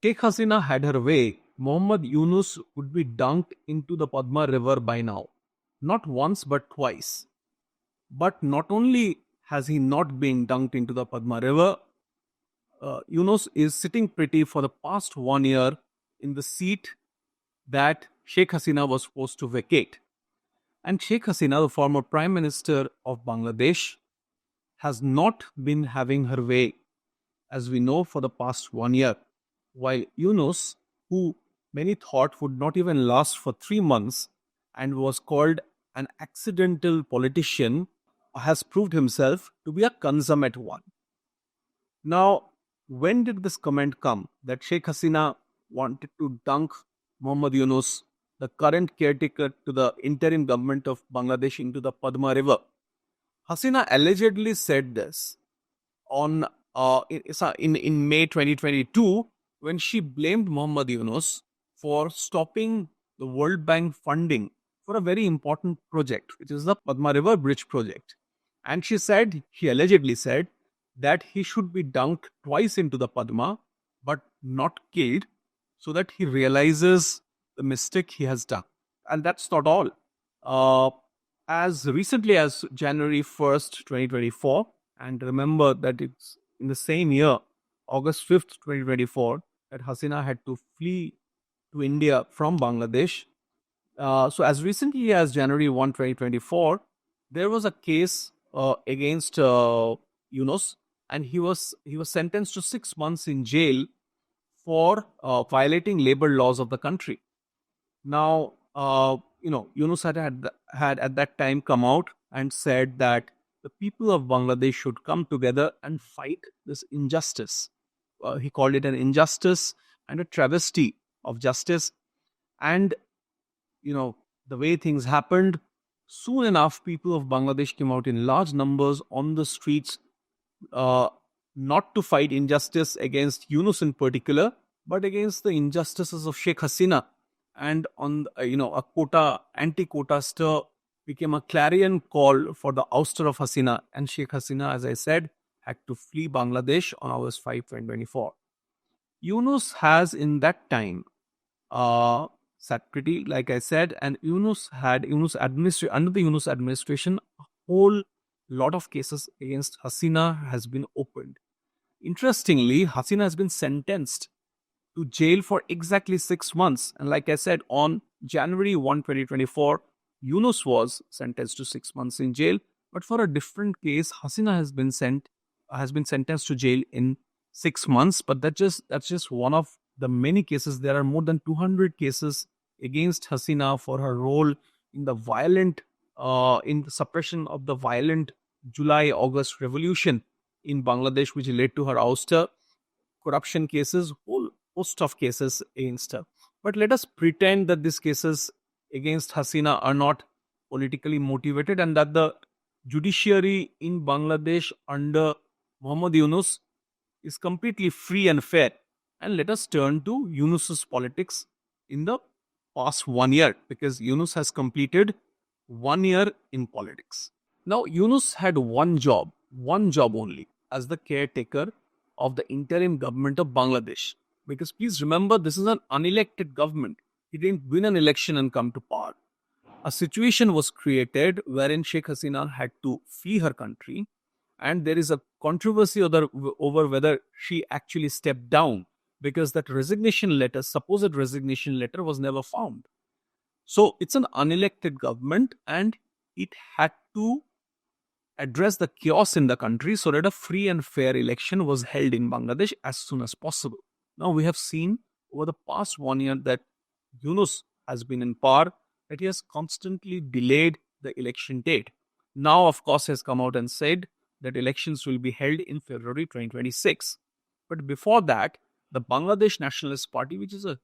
Sheikh Hasina had her way, Muhammad Yunus would be dunked into the Padma River by now. Not once but twice. But not only has he not been dunked into the Padma River, Yunus is sitting pretty for the past 1 year in the seat that Sheikh Hasina was forced to vacate. And Sheikh Hasina, the former Prime Minister of Bangladesh, has not been having her way, as we know, for the past 1 year. While Yunus, who many thought would not even last for 3 months and was called an accidental politician, has proved himself to be a consummate one. Now, when did this comment come that Sheikh Hasina wanted to dunk Muhammad Yunus, the current caretaker to the interim government of Bangladesh, into the Padma River? Hasina allegedly said this on in May 2022 when she blamed Muhammad Yunus for stopping the World Bank funding for a very important project, which is the Padma River Bridge project. And she allegedly said that he should be dunked twice into the Padma, but not killed, so that he realizes the mistake he has done. And that's not all. Uh, as recently as January 1st, 2024, and remember that it's in the same year, August 5th, 2024, that Hasina had to flee to India from Bangladesh. So as recently as January 1, 2024, there was a case against Yunus, and he was sentenced to 6 months in jail for violating labor laws of the country. Now, Yunus had at that time come out and said that the people of Bangladesh should come together and fight this injustice. He called it an injustice and a travesty of justice. And, the way things happened, soon enough, people of Bangladesh came out in large numbers on the streets, uh, not to fight injustice against Yunus in particular, but against the injustices of Sheikh Hasina. And on a anti-quota stir became a clarion call for the ouster of Hasina. And Sheikh Hasina, as I said, had to flee Bangladesh on August 5, 2024. Yunus has in that time sat pretty, like I said, and under the Yunus administration, a whole lot of cases against Hasina has been opened. Interestingly, Hasina has been sentenced to jail for exactly 6 months. And like I said, on January 1, 2024, Yunus was sentenced to 6 months in jail. But for a different case, Hasina has been sentenced to jail in 6 months. But that's just one of the many cases. There are more than 200 cases against Hasina for her role in in the suppression of the violent July-August revolution in Bangladesh, which led to her ouster, corruption cases, whole host of cases against her. But let us pretend that these cases against Hasina are not politically motivated and that the judiciary in Bangladesh under Muhammad Yunus is completely free and fair. And let us turn to Yunus's politics in the past 1 year, because Yunus has completed 1 year in politics. Now, Yunus had one job only, as the caretaker of the interim government of Bangladesh. Because please remember, this is an unelected government. He didn't win an election and come to power. A situation was created wherein Sheikh Hasina had to flee her country, and there is a controversy over whether she actually stepped down, because that supposed resignation letter, was never found. So it's an unelected government, and it had to address the chaos in the country so that a free and fair election was held in Bangladesh as soon as possible. Now, we have seen over the past 1 year that Yunus has been in power, that he has constantly delayed the election date. Now, of course, he has come out and said that elections will be held in February 2026. But before that, the Bangladesh Nationalist Party, which is the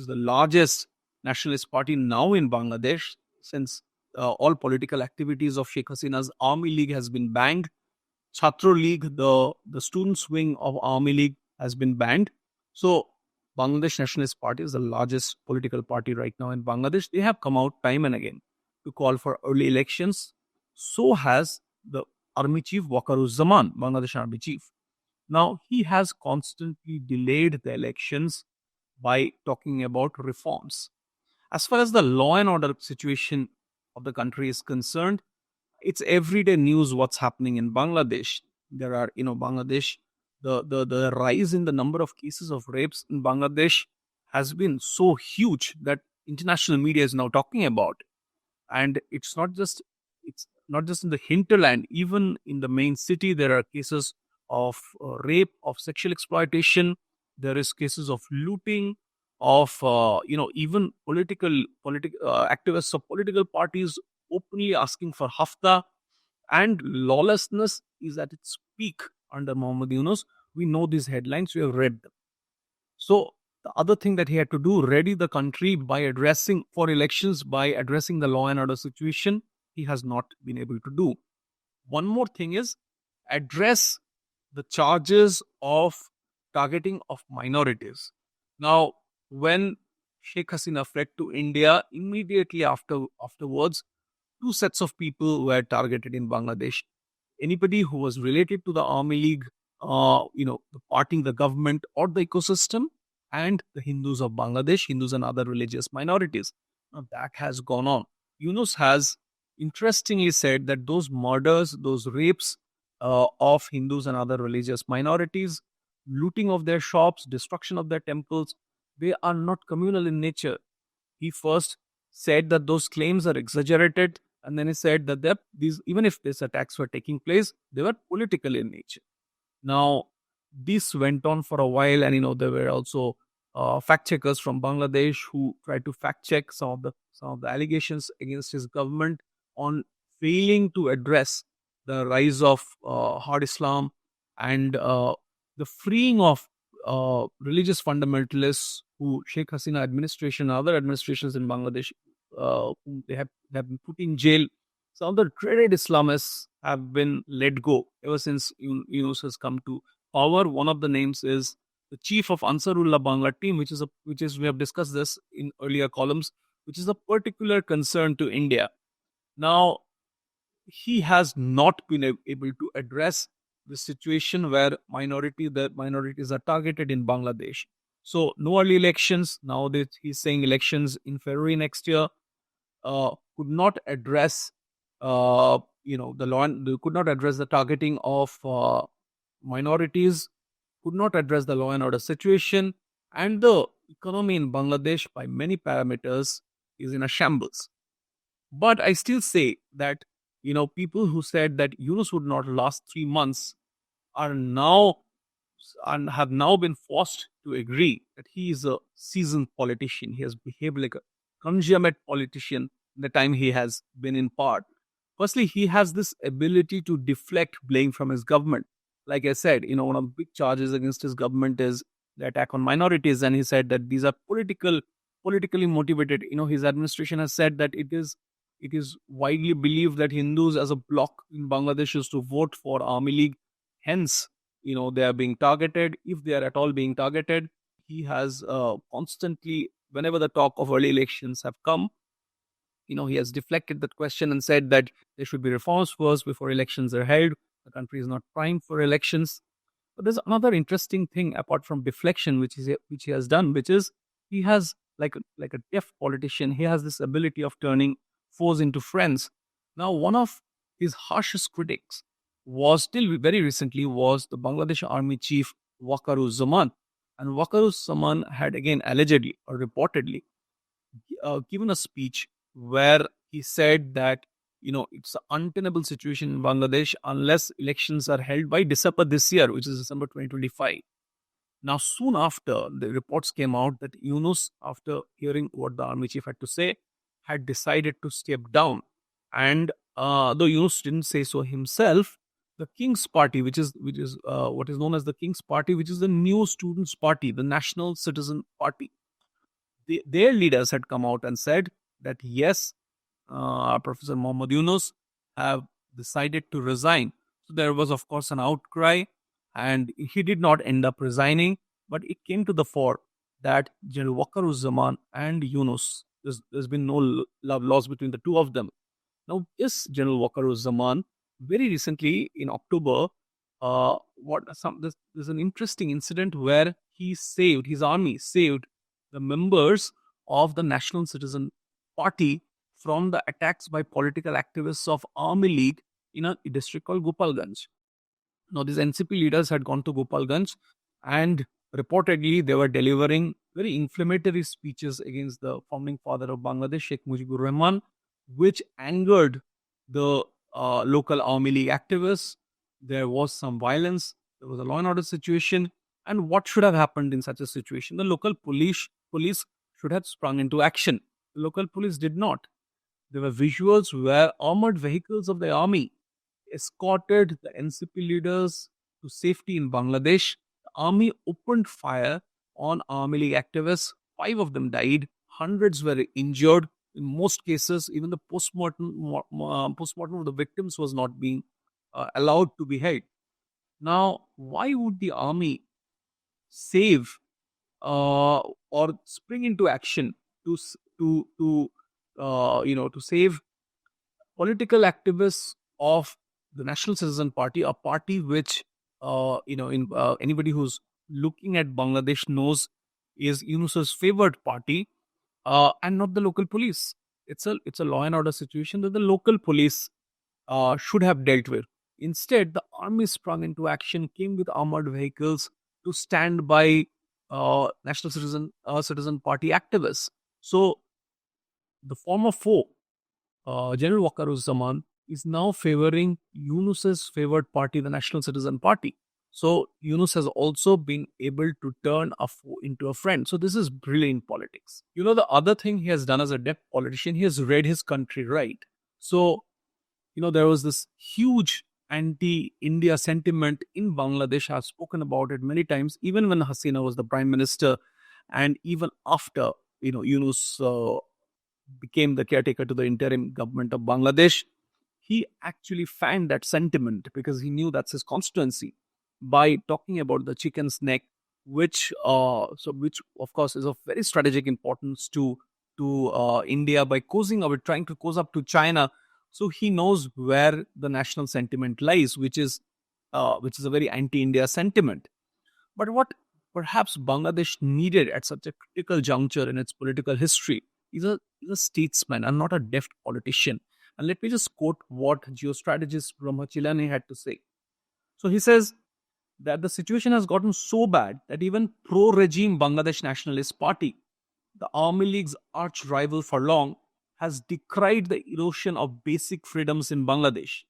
largest nationalist party now in Bangladesh, since all political activities of Sheikh Hasina's Army League has been banned. Chhatro League, the students' wing of Army League, has been banned. So, Bangladesh Nationalist Party is the largest political party right now in Bangladesh. They have come out time and again to call for early elections. So has the Army Chief Wakaruzzaman, Bangladesh Army Chief. Now, he has constantly delayed the elections by talking about reforms. As far as the law and order situation of the country is concerned, it's everyday news what's happening in Bangladesh. There are, Bangladesh, the rise in the number of cases of rapes in Bangladesh has been so huge that international media is now talking about. And it's not just in the hinterland, even in the main city there are cases of rape, of sexual exploitation. There is cases of looting, of even political activists of political parties openly asking for hafta, and lawlessness is at its peak under Muhammad Yunus. We know these headlines, we have read them. So the other thing that he had to do, ready the country by addressing for elections, by addressing the law and order situation, he has not been able to do. One more thing is address the charges of targeting of minorities. Now, when Sheikh Hasina fled to India, immediately afterwards, two sets of people were targeted in Bangladesh. Anybody who was related to the Army League, the party, the government, or the ecosystem, and the Hindus of Bangladesh, Hindus and other religious minorities. Now that has gone on. Yunus has interestingly said that those murders, those rapes of Hindus and other religious minorities, looting of their shops, destruction of their temples, they are not communal in nature. He first said that those claims are exaggerated, and then he said that these, even if these attacks were taking place, they were political in nature. Now, this went on for a while, and there were also fact checkers from Bangladesh who tried to fact check some of the allegations against his government on failing to address the rise of hard Islam and the freeing of religious fundamentalists who Sheikh Hasina administration and other administrations in Bangladesh whom they have been put in jail. Some of the dreaded Islamists have been let go ever since Yunus has come to power. One of the names is the chief of Ansarullah Bangla team, which is we have discussed this in earlier columns, which is a particular concern to India. Now, he has not been able to address the situation where the minorities are targeted in Bangladesh. So no early elections. Now that he's saying elections in February next year, could not address the law and could not address the targeting of minorities, could not address the law and order situation, and the economy in Bangladesh by many parameters is in a shambles. But I still say that people who said that Yunus would not last 3 months are now and have now been forced to agree that he is a seasoned politician. He has behaved like a consummate politician in the time he has been in power. Firstly, he has this ability to deflect blame from his government. Like I said, one of the big charges against his government is the attack on minorities, and he said that these are politically motivated. His administration has said that it is widely believed that Hindus as a bloc in Bangladesh used to vote for Army League. Hence, they are being targeted. If they are at all being targeted, he has constantly, whenever the talk of early elections have come, he has deflected that question and said that there should be reforms first before elections are held. The country is not primed for elections. But there's another interesting thing apart from deflection, which he has done, which is he has like a deaf politician. He has this ability of turning foes into friends. Now, one of his harshest critics was till very recently was the Bangladesh Army Chief Waqaruzzaman, and Waqaruzzaman had again allegedly or reportedly given a speech where he said that it's an untenable situation in Bangladesh unless elections are held by December this year, which is December 2025. Now, soon after, the reports came out that Yunus, after hearing what the army chief had to say, had decided to step down. And though Yunus didn't say so himself, the King's Party, which is what is known as the King's Party, which is the new Students' Party, the National Citizen Party, their leaders had come out and said that yes, Professor Muhammad Yunus have decided to resign. So there was, of course, an outcry, and he did not end up resigning. But it came to the fore that General Waqaruzzaman and Yunus, there's been no love lost between the two of them. Now, this General Waqaruzzaman, very recently in October, there's an interesting incident where his army saved the members of the National Citizen Party from the attacks by political activists of Army League in a district called Gopalganj. Now, these NCP leaders had gone to Gopalganj, and reportedly they were delivering very inflammatory speeches against the founding father of Bangladesh, Sheikh Mujibur Rahman, which angered the local Army League activists. There was some violence, there was a law and order situation. And what should have happened in such a situation? The local police should have sprung into action. The local police did not. There were visuals where armored vehicles of the army escorted the NCP leaders to safety in Bangladesh. The army opened fire on Army League activists. 5 of them died. Hundreds were injured. In most cases, even the postmortem of the victims was not being allowed to be held. Now, why would the army save or spring into action to save political activists of the National Citizen Party, a party which anybody who's looking at Bangladesh knows is Yunus's favored party, and not the local police. It's a law and order situation that the local police should have dealt with. Instead, the army sprung into action, came with armored vehicles to stand by National Citizen Party activists. So, the former foe, General Wakaruzzaman, is now favoring Yunus's favored party, the National Citizen Party. So, Yunus has also been able to turn a foe into a friend. So, this is brilliant politics. The other thing he has done as a deft politician, he has read his country right. So, there was this huge anti-India sentiment in Bangladesh. I've spoken about it many times, even when Hasina was the prime minister, and even after, Yunus became the caretaker to the interim government of Bangladesh. He actually fanned that sentiment because he knew that's his constituency by talking about the chicken's neck, which of course is of very strategic importance to India by trying to cozy up to China. So he knows where the national sentiment lies, which is a very anti-India sentiment. But what perhaps Bangladesh needed at such a critical juncture in its political history is a statesman and not a deft politician. And let me just quote what geostrategist Brahma Chilani had to say. So he says that the situation has gotten so bad that even pro-regime Bangladesh Nationalist Party, the Army League's arch rival for long, has decried the erosion of basic freedoms in Bangladesh.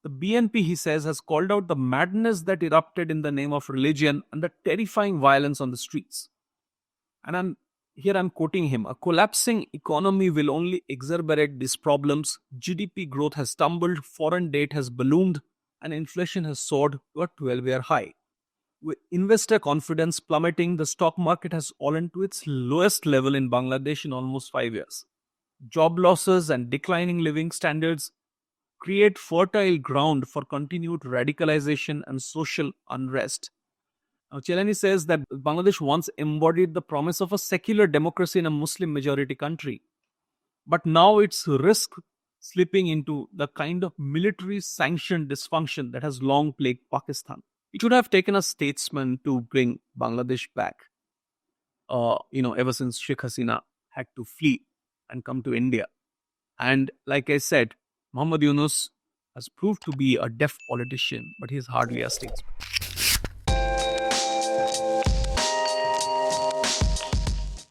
The BNP, he says, has called out the madness that erupted in the name of religion and the terrifying violence on the streets. And I'm quoting him, a collapsing economy will only exacerbate these problems. GDP growth has tumbled, foreign debt has ballooned, and inflation has soared to a 12-year high. With investor confidence plummeting, the stock market has fallen to its lowest level in Bangladesh in almost 5 years. Job losses and declining living standards create fertile ground for continued radicalization and social unrest. Now, Chelani says that Bangladesh once embodied the promise of a secular democracy in a Muslim majority country, but now it's risk slipping into the kind of military sanctioned dysfunction that has long plagued Pakistan. It should have taken a statesman to bring Bangladesh back, ever since Sheikh Hasina had to flee and come to India. And like I said, Muhammad Yunus has proved to be a deft politician, but he's hardly a statesman.